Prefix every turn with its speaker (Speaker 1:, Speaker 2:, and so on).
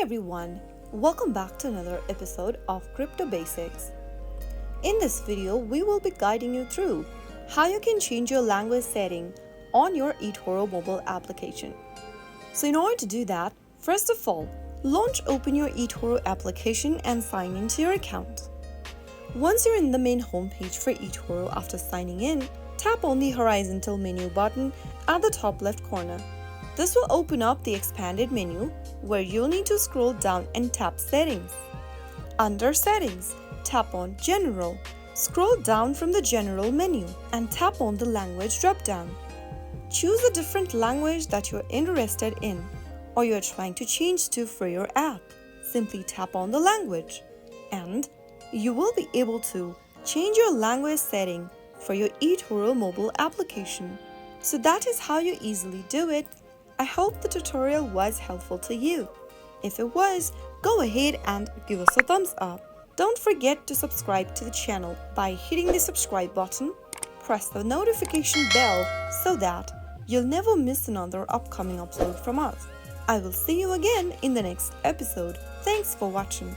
Speaker 1: everyone, welcome back to another episode of Crypto Basics. In this video, we will be guiding you through how you can change your language setting on your eToro mobile application. So in order to do that, first of all, open your eToro application and sign into your account. Once you're in the main homepage for eToro after signing in, tap on the horizontal menu button at the top left corner. This will open up the expanded menu where you'll need to scroll down and tap Settings. Under Settings, tap on General. Scroll down from the General menu and tap on the Language drop-down. Choose a different language that you're interested in or you're trying to change to for your app. Simply tap on the language and you will be able to change your language setting for your eToro mobile application. So that is how you easily do it. I hope the tutorial was helpful to you. If it was, go ahead and give us a thumbs up. Don't forget to subscribe to the channel by hitting the subscribe button. Press the notification bell so that you'll never miss another upcoming upload from us. I will see you again in the next episode. Thanks for watching.